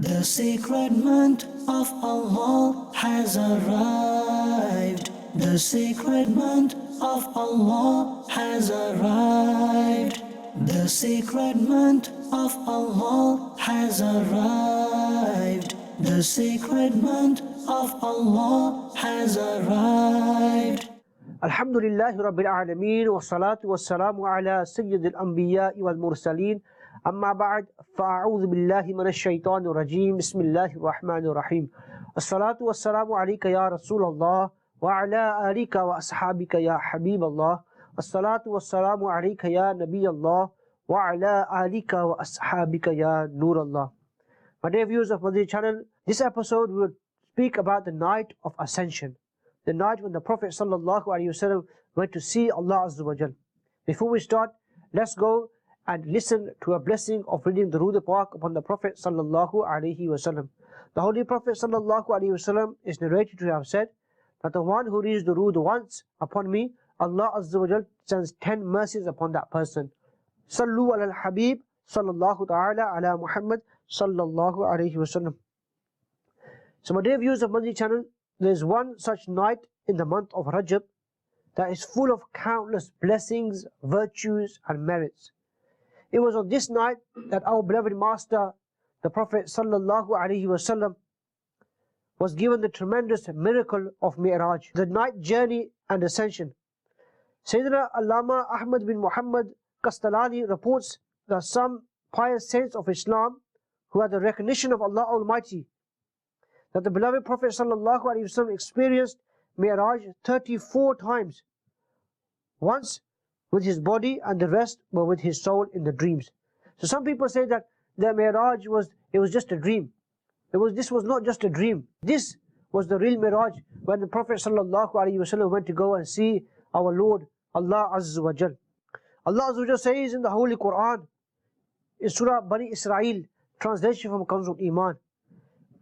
The sacred month of Allah has arrived. The sacred month of Allah has arrived. The sacred month of Allah has arrived. The sacred month of Allah has arrived. Alhamdulillahi Rabbil Alameen wa salatu wa salamu ala Sayyid al-Anbiya wal Mursaleen. Amma ba'd, fa'a'udhu billahi minash shaitanir rajeem. Bismillahir Rahmanir Rahim. As-salatu wa salamu alayka ya Rasulallah wa ala alika wa ashabika ya Habiballah. As-salatu wa salamu alayka ya Nabiyallah wa ala alika wa ashabika ya Nurallah. My dear viewers of Madani Channel, this episode will speak about the night of Ascension, the night when the Prophet ﷺ went to see Allah Azza wa Jal. Before we start, let's go and listen to a blessing of reading the Durood Pak upon the Prophet ﷺ. The Holy Prophet ﷺ is narrated to have said that the one who reads the Durood once upon me, Allah Azza wa Jal sends 10 mercies upon that person. Sallu ala al-Habib sallallahu ta'ala ala Muhammad sallallahu alayhi wa sallam. So my dear viewers of Madani Channel, there is one such night in the month of Rajab that is full of countless blessings, virtues and merits. It was on this night that our beloved Master, the Prophet sallallahu alaihi wasallam, was given the tremendous miracle of Mi'raj, the night journey and ascension. Sayyidina Allama Ahmad bin Muhammad Kastalani reports that some pious saints of Islam who had the recognition of Allah Almighty, that the beloved Prophet ﷺ experienced Mi'raj 34 times, once with his body and the rest were with his soul in the dreams. So some people say that the Mi'raj was just a dream. This was not just a dream. This was the real Mi'raj when the Prophet ﷺ went to go and see our Lord Allah Azza wa Jal. Allah Azza wa Jal says in the Holy Quran, in Surah Bani Israel, translation from Kanzul Iman,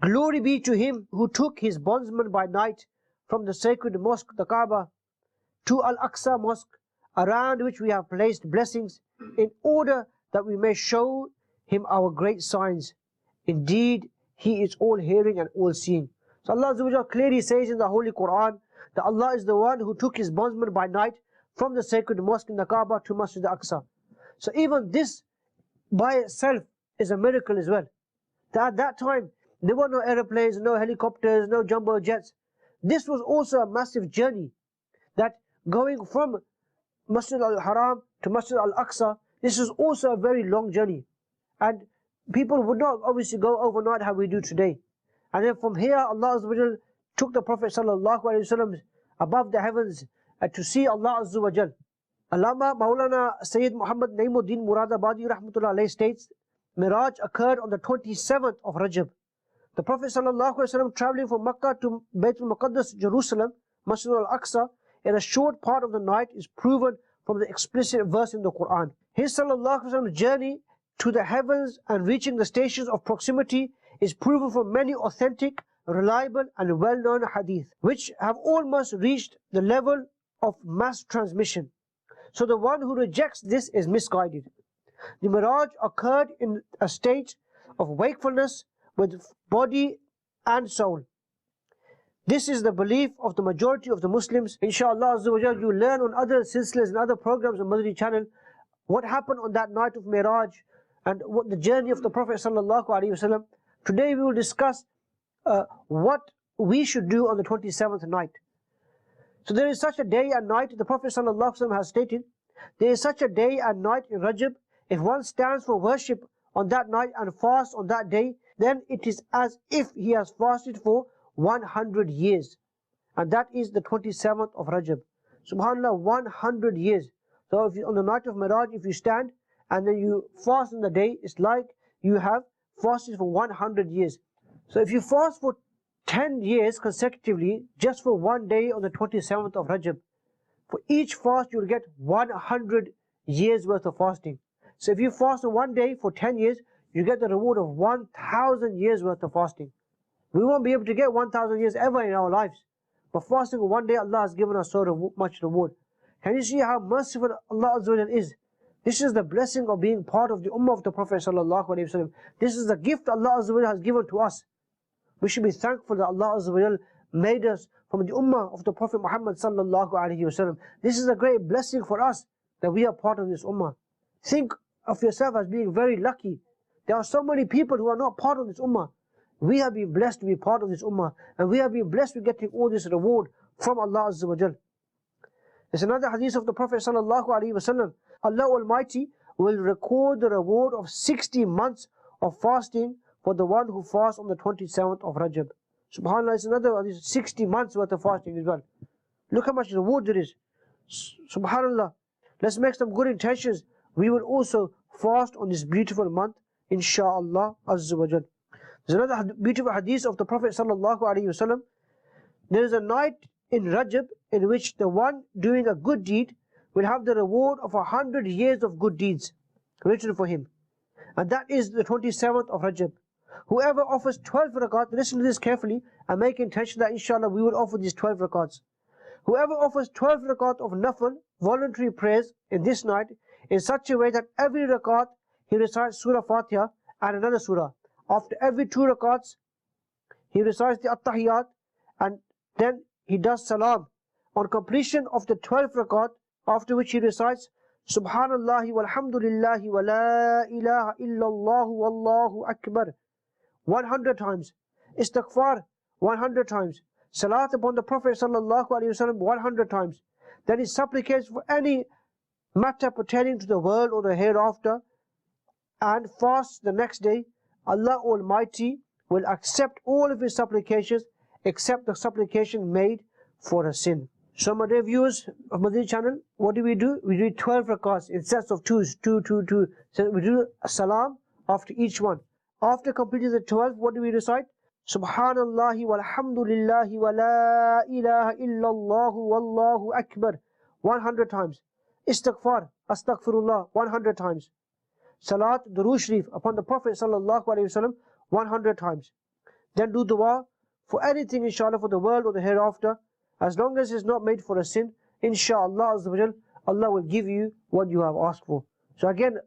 "Glory be to him who took his bondsman by night from the sacred mosque, the Kaaba, to Al-Aqsa mosque, around which we have placed blessings, in order that we may show him our great signs. Indeed, he is all hearing and all seeing." So Allah Azza wa Jalla clearly says in the Holy Quran that Allah is the one who took his bondsman by night from the sacred mosque in the Kaaba to Masjid al-Aqsa. So even this by itself is a miracle as well. That at that time, there were no aeroplanes, no helicopters, no jumbo jets. This was also a massive journey, that going from Masjid al-Haram to Masjid al-Aqsa, this is also a very long journey. And people would not obviously go overnight how we do today. And then from here, Allah Azza wa Jal took the Prophet ﷺ above the heavens to see Allah Azza wa Jal. Allama Maulana Sayyid Muhammad Naimuddin Muradabadi Rahmatullah Alayhi states, Miraj occurred on the 27th of Rajab. The Prophet ﷺ traveling from Makkah to Baytul Muqaddas, Jerusalem, Masjid al-Aqsa, in a short part of the night is proven from the explicit verse in the Quran. His ﷺ journey to the heavens and reaching the stations of proximity is proven from many authentic, reliable and well-known hadith, which have almost reached the level of mass transmission. So the one who rejects this is misguided. The Miraj occurred in a state of wakefulness with body and soul. This is the belief of the majority of the Muslims. Inshallah Azza wa Jal, you learn on other silsilas and other programs on Madani Channel what happened on that night of Miraj and what the journey of the Prophet sallallahu alaihi wasallam. Today we will discuss what we should do on the 27th night. So there is such a day and night, the Prophet sallallahu alaihi wasallam has stated, there is such a day and night in Rajab. If one stands for worship on that night and fasts on that day, then it is as if he has fasted for 100 years. And that is the 27th of Rajab. SubhanAllah, 100 years. So if you, on the night of Miraj, if you stand and then you fast on the day, it's like you have fasted for 100 years. So if you fast for 10 years consecutively, just for one day on the 27th of Rajab, for each fast you will get 100 years worth of fasting. So if you fast on one day for 10 years, you get the reward of 1,000 years worth of fasting. We won't be able to get 1,000 years ever in our lives. But fasting on one day, Allah has given us so much reward. Can you see how merciful Allah Azza wa Jal is? This is the blessing of being part of the ummah of the Prophet sallallahu alaihi wasallam. This is the gift Allah Azza wa Jalla has given to us. We should be thankful that Allah Azza wa Jalla made us from the ummah of the Prophet Muhammad sallallahu alaihi wasallam. This is a great blessing for us that we are part of this ummah. Think of yourself as being very lucky. There are so many people who are not part of this ummah. We have been blessed to be part of this ummah, and we have been blessed with getting all this reward from Allah Azza wa Jalla. There's another hadith of the Prophet sallallahu alaihi wasallam. Allah Almighty will record the reward of 60 months of fasting for the one who fasts on the 27th of Rajab. Subhanallah, it's another 60 months worth of fasting as well. Look how much reward there is. Subhanallah. Let's make some good intentions. We will also fast on this beautiful month, insha'Allah Azza wa Jal. There's another beautiful hadith of the Prophet sallallahu alaihi wasallam. There is a night in Rajab in which the one doing a good deed will have the reward of 100 years of good deeds written for him. And that is the 27th of Rajab. Whoever offers 12 rakats, listen to this carefully and make intention that inshallah we will offer these 12 rakats. Whoever offers 12 rakat of nafal, voluntary prayers in this night, in such a way that every rakat he recites Surah Fatiha and another surah. After every 2 rakats, he recites the At-Tahiyyat and then he does salam. On completion of the 12th rakat, after which he recites Subhanallahi walhamdulillahi wa la ilaha illallah wallahu akbar 100 times, Istighfar 100 times, Salat upon the Prophet sallallahu alaihi wasallam 100 times. Then he supplicates for any matter pertaining to the world or the hereafter and fasts the next day. Allah Almighty will accept all of his supplications except the supplication made for a sin. So my dear viewers of Madani Channel, what do? We do 12 rakats in sets of 2s, 2, 2, 2. So we do a salam after each one. After completing the 12, what do we recite? Subhanallahi walhamdulillahi wa la ilaha illallah wallahu akbar 100 times. Istighfar, astaghfirullah 100 times. Salat, Durood Sharif upon the Prophet sallallahu alaihi wasallam 100 times. Then do dua for anything inshallah for the world or the hereafter. As long as it's not made for a sin, inshallah Azza wa Jal, Allah will give you what you have asked for. So again,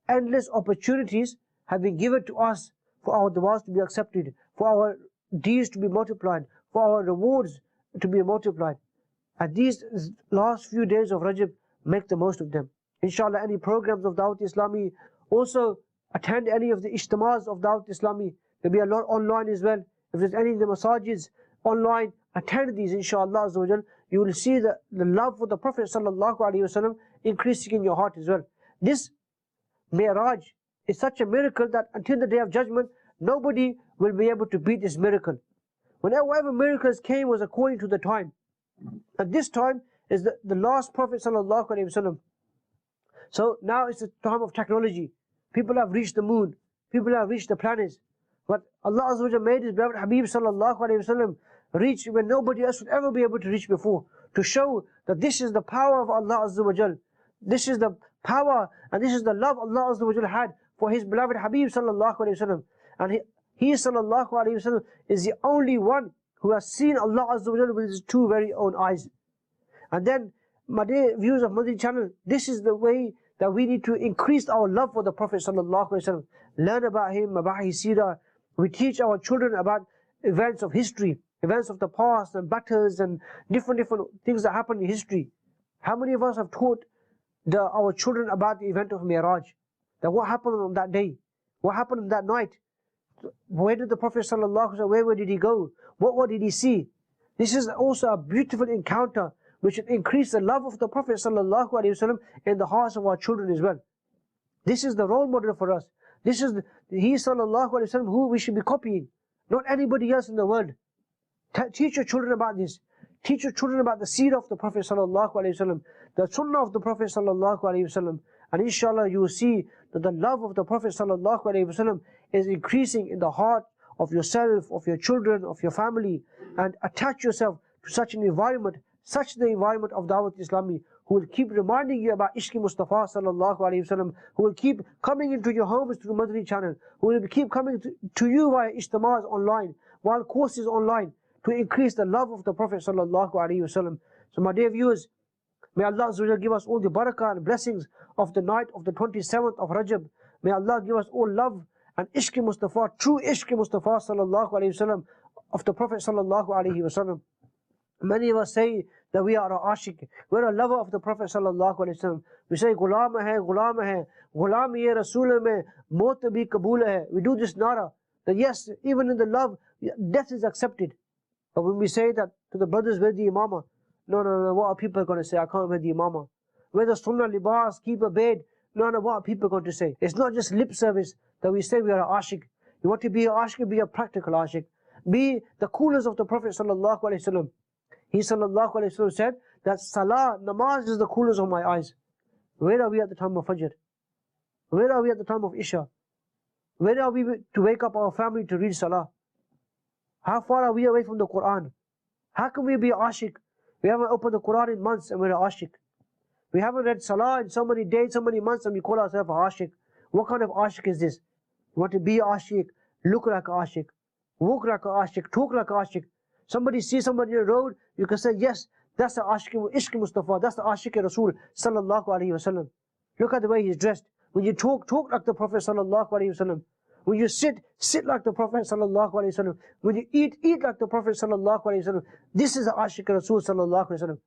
endless opportunities have been given to us for our du'as to be accepted, for our deeds to be multiplied, for our rewards to be multiplied. At these last few days of Rajab, make the most of them. Inshallah, any programs of Dawat Islami, also attend any of the ijtimas of Dawat Islami. There'll be a lot online as well. If there's any of the masajids online, attend these inshallah Azza wa Jal. You will see the love for the Prophet sallallahu alaihi wasallam increasing in your heart as well. This Mi'raj is such a miracle that until the Day of Judgment, nobody will be able to beat this miracle. Whenever miracles came was according to the time. And this time is the last Prophet sallallahu alaihi wasallam. So now it's the time of technology. People have reached the moon. People have reached the planets. But Allah Azza wa Jalla made His beloved Habib sallallahu alaihi wasallam reach when nobody else would ever be able to reach before, to show that this is the power of Allah Azza wa Jalla. This is the power and this is the love Allah Azza wa Jalla had for His beloved Habib sallallahu alaihi wasallam. And he sallallahu alaihi wasallam is the only one who has seen Allah Azza wa Jalla with his 2 very own eyes. And then, my dear viewers of Madani Channel, this is the way that we need to increase our love for the Prophet sallallahu alaihi wasallam. Learn about him, about his seerah. We teach our children about events of history, events of the past and battles and different things that happen in history. How many of us have taught our children about the event of Mi'raj? That what happened on that day? What happened on that night? Where did the Prophet sallallahu alaihi wasallam, where did he go? What did he see? This is also a beautiful encounter which will increase the love of the Prophet sallallahu alaihi wasallam in the hearts of our children as well. This is the role model for us. This is he sallallahu alaihi wasallam who we should be copying, not anybody else in the world. Teach your children about this. Teach your children about the seerah of the Prophet sallallahu alaihi wasallam, the sunnah of the Prophet sallallahu alaihi wasallam, and inshallah you will see that the love of the Prophet sallallahu alaihi wasallam is increasing in the heart of yourself, of your children, of your family, and attach yourself to such an environment, such the environment of Dawat Islami, who will keep reminding you about Ishq Mustafa sallallahu alaihi wasallam, who will keep coming into your homes through Madani Channel, who will keep coming to you via ijtimas online, while courses online, to increase the love of the Prophet sallallahu alaihi wasallam. So my dear viewers, May Allah Azza wa Jal give us all the barakah and blessings of the night of the 27th of Rajab. May Allah give us all love and ishq Mustafa, true ishq Mustafa sallallahu alayhi wasallam, of the Prophet sallallahu alayhi wasallam. Many of us say that we are a ashik, we're a lover of the Prophet sallallahu alayhi wasallam. We say gulam hai, gulam ye Rasul mein, maut bhi kabool hai. We do this nara, that yes, even in the love, death is accepted. But when we say that to the brothers, wear the imama, no, what are people going to say? I can't wear the imama. Wear the sunnah libas, keep a bed. No, what are people going to say? It's not just lip service that we say we are a ashik. You want to be a ashik, be a practical ashik. Be the coolest of the Prophet sallallahu alaihi wasallam. He sallallahu alaihi wasallam said that salah, namaz is the coolest of my eyes. Where are we at the time of Fajr? Where are we at the time of Isha? Where are we to wake up our family to read salah? How far are we away from the Quran? How can we be ashik? We haven't opened the Quran in months and we're ashik. We haven't read salah in so many days, so many months, and we call ourselves a ashik. What kind of ashik is this? You want to be ashik, look like a ashik, walk like a ashik, talk like a ashik. Somebody sees somebody on the road, you can say, yes, that's the ashik, ishq Mustafa, that's the ashik Rasul sallallahu alayhi wasallam. Look at the way he's dressed. When you talk like the Prophet sallallahu alayhi wasallam. When you sit like the Prophet sallallahu alayhi wasallam. When you eat like the Prophet sallallahu alayhi wasallam. This is the ashik Rasul sallallahu alayhi wasallam.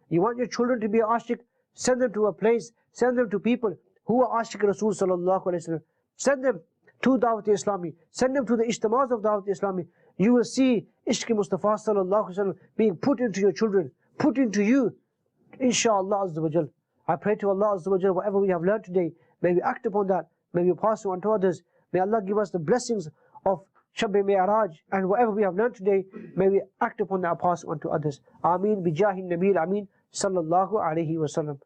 You want your children to be ashik? Send them to a place, send them to people who are ashik Rasul sallallahu alayhi wasallam. Send them to Dawat Islami, send them to the ijtimas of Dawat Islami. You will see ishq Mustafa sallallahu alayhi wasallam being put into your children, put into you, inshallah azza wa jal. I pray to Allah azza wa jal, whatever we have learned today, may we act upon that, may we pass it on to others. May Allah give us the blessings of Shab-e Mi'raj, and whatever we have learned today, may we act upon that and pass it on to others. Ameen bijahi Nabil Ameen sallallahu alayhi wa sallam.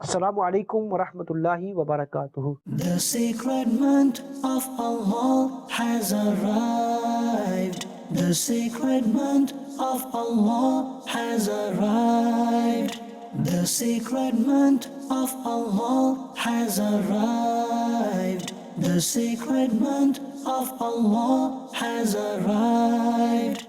Assalamu alaikum wa rahmatullahi wa barakatuhu. The sacred month of Allah has arrived. The sacred month of Allah has arrived. The sacred month of Allah has arrived. The sacred month of Allah has arrived.